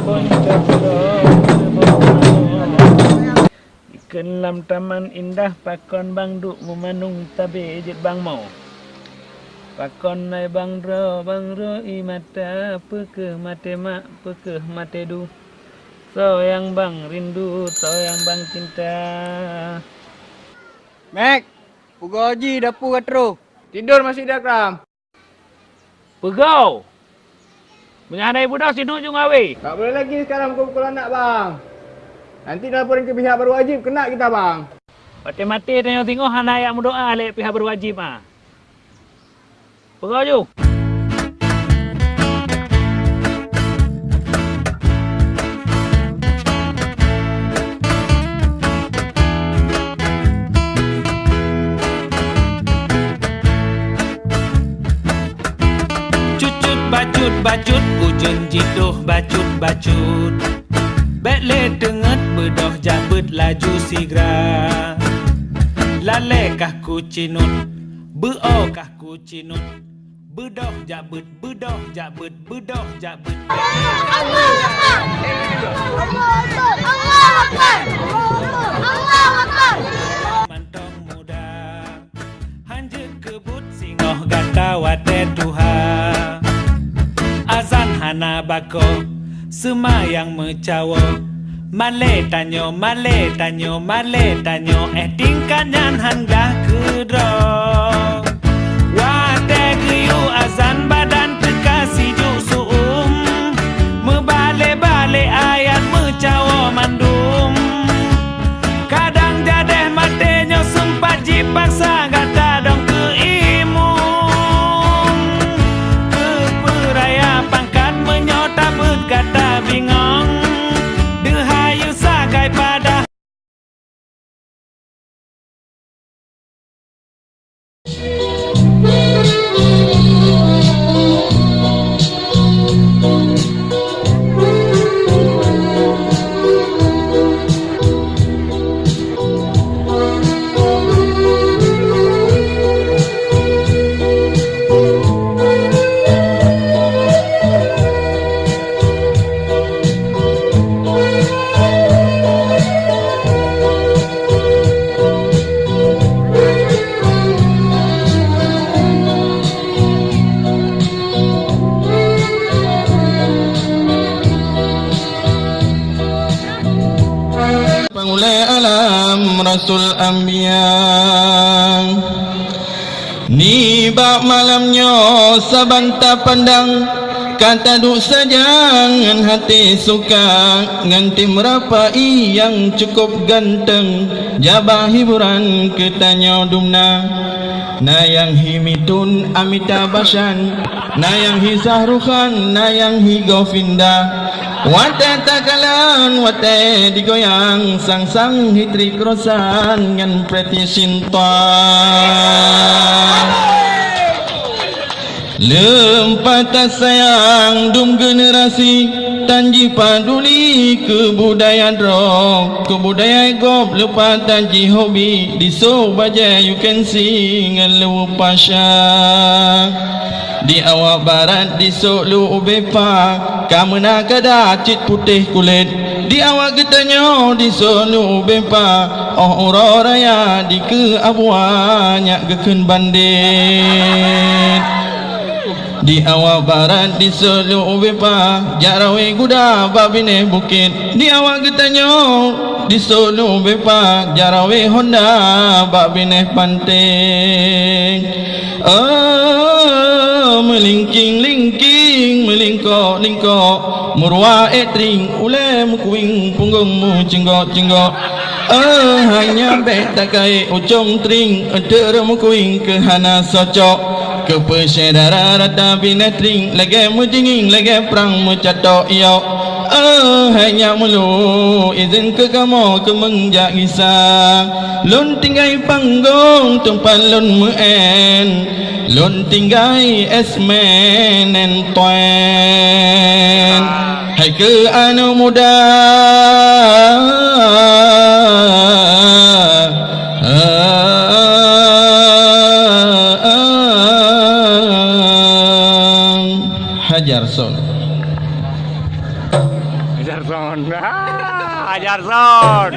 pun cakap ikan lam taman indah pakon bang duk memanung tabe jet bang mau pakon nai bang ro i mata peke mate mak peke mate du sayang bang rindu sayang bang cinta. Mek, Pugu Haji dapur katro. Tidur masih dah kram. Pegau menyanai budak sinu jung awe. Tak boleh lagi sekarang pukul anak bang. Nanti laporan ke pihak berwajib kena kita bang. Mati-mati tengok hana yang berdoa lek pihak berwajib ah. Pegau ju. Bacut ujung jiduh bacut Bekle denget bedoh jabut laju sigra Lalekah ku cinut Be'o kah ku cinut Bedoh jabut bedoh jabut bedoh jabut Allah Akbar Allah Akbar Allah Akbar. Mantong muda Hanjut kebut singoh gata wate Tuhan Azan hana bako semayang mecawo male tanyo tingkanyan handah kedro wate geyu azan badan tekasi ju suum mebale-bale ayat mecawo mandum kadang jadeh matenyo sempat jipaksa gata dong keimung kata bingong dehayu sakai pada Rasul Anbiya ni bak malamnya sabanta pandang kata duk saja ngan hati suka nganti merapai yang cukup ganteng jabah hiburan ketanya dumna na yang himitun Amitabh Bachchan na yang hi Shahrukan na yang hi Govinda wate takalan wate digoyang sang hitri krosan ngan Preti Sinta lempata sayang dum generasi tanji paduli kebudayaan rock kebudayaan gop lupa tanji hobi di so baja you can sing lupa syak di awak barat di Solo Bepa kamu nak kada cit putih kulit di awak getanyo di Solo Bepa oh raya di ke abuanya geken bandit di awak barat di Solo Bepa jarawe guda babine bukit di awak getanyo di Solo Bepa jarawe Honda babine panteng melingking melingkok murwa etring ule mukuing punggungmu cinggok hanya betakai ucung tring eder mukuing ke hana socok ke pesedara rata binetring lagi mujinging lagi perang mucatok iyo hanya mulu izin ke kamu ke mengjak kisah lun tinggai panggung tumpan lun muen lun tinggai esmen entuen hai ke anu muda Ini Ajar son. Ajar son.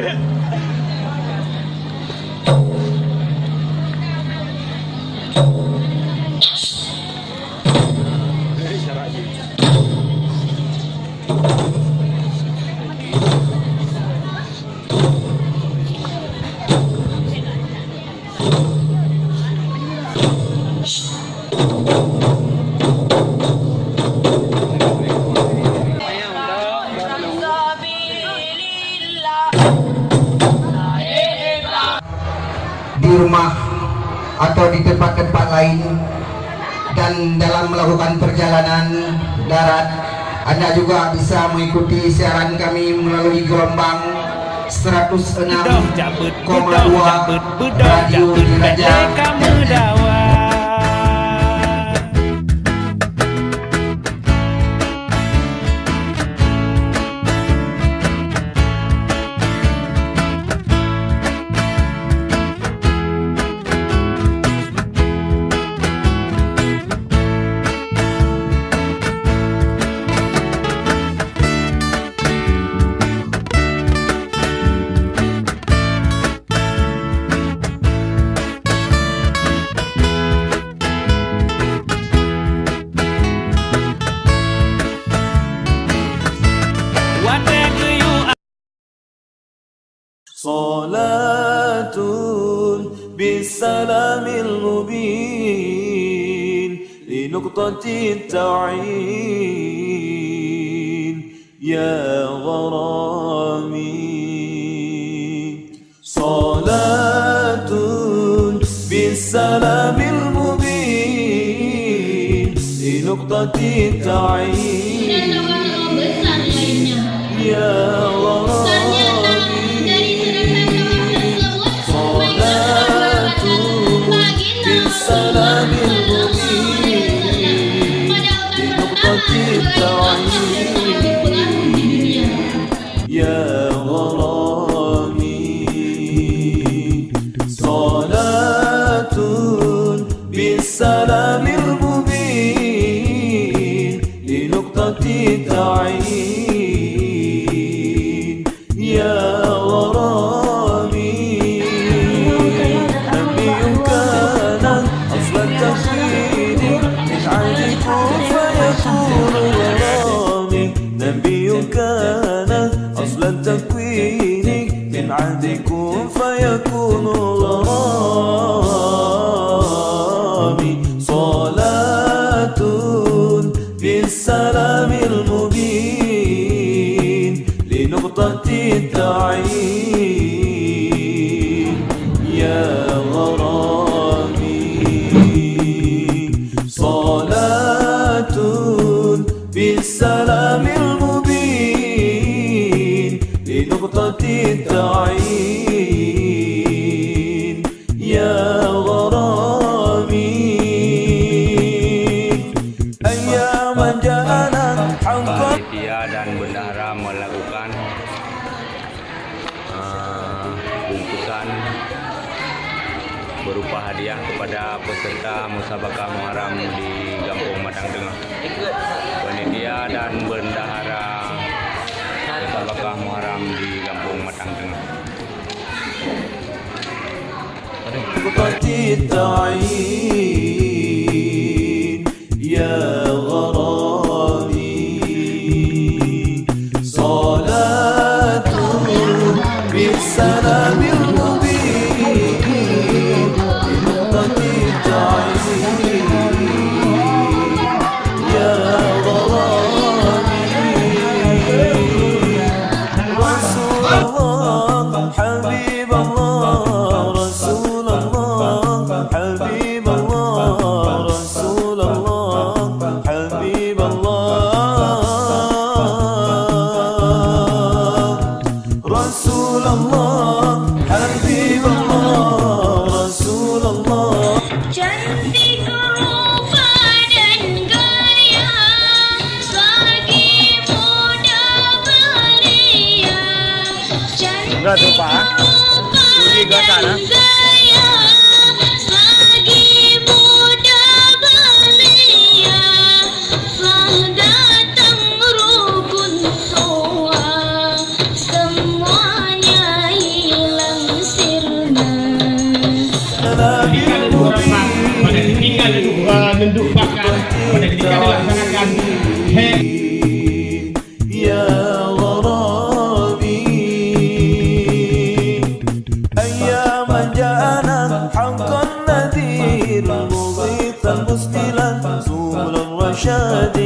Di rumah atau di tempat-tempat lain dan dalam melakukan perjalanan darat, Anda juga bisa mengikuti siaran kami melalui gelombang 106,2 Radio Diraja. صلاة بالسلام المبين لنقطة التعيين يا غرامي. صلاة بالسلام المبين لنقطة التعيين يا غرامي. السلام المبين لنقطة التعيين يا غرامي. صلاة بالسلام المبين لنقطة التعيين يا غرامي. نبي كان أصل التكوين من عهدكم فيكون غرامي. صلاة بالسلام المبين لنقطة التعيين يا غرامي. صلاة بالسلام المبين لنقطة التعيين يا غرامي. أيام جاءنا حقا. Panitia dan bendahara melakukan bungkusan berupa hadiah kepada peserta musabaqah Muharram di Kampung Matang Tengah. Panitia dan bendahara musabaqah Muharram di Kampung Matang Tengah. يا غرامي. صلاة بالسلام المبين لنقطة التعيين يا غرامي. رسول الله حبيب الله رسول الله حبيب الله رسول الله حبيب الله رسول الله حبيب الله رسول الله. Cantik rupa dan gaya, selagi muda belia. Cantik rupa dan gaya, selagi muda belia. Telah datang rukun soal. menentuk pakan pada ketika dilaksanakan يا غرابي أياما جاءنا حقا نذير مغيثا مسبلا سبل الرشاد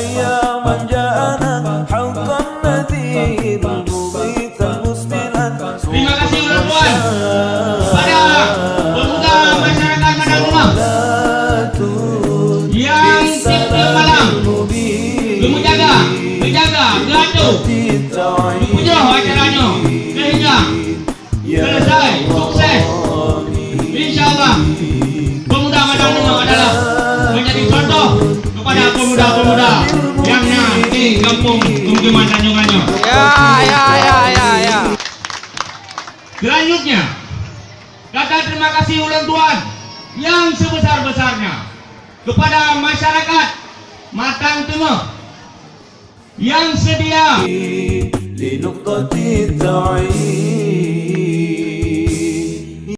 أياما جاءنا حقا نذير مغيثا مسبلا سبل Terima kasih orang tuan pada pemuda masyarakat Madang Rumah yang tiap-tiap malam menjaga, beradu, berpujuh acaranya sehingga selesai, sukses. InsyaAllah pemuda Madang Rumah adalah menjadi contoh kepada pemuda-pemuda yang di kampung Kemudian Tanjungannya. Selanjutnya, kata terima kasih ulang tuan yang sebesar-besarnya kepada masyarakat Matang Tengah yang sedia لنقطة التعيين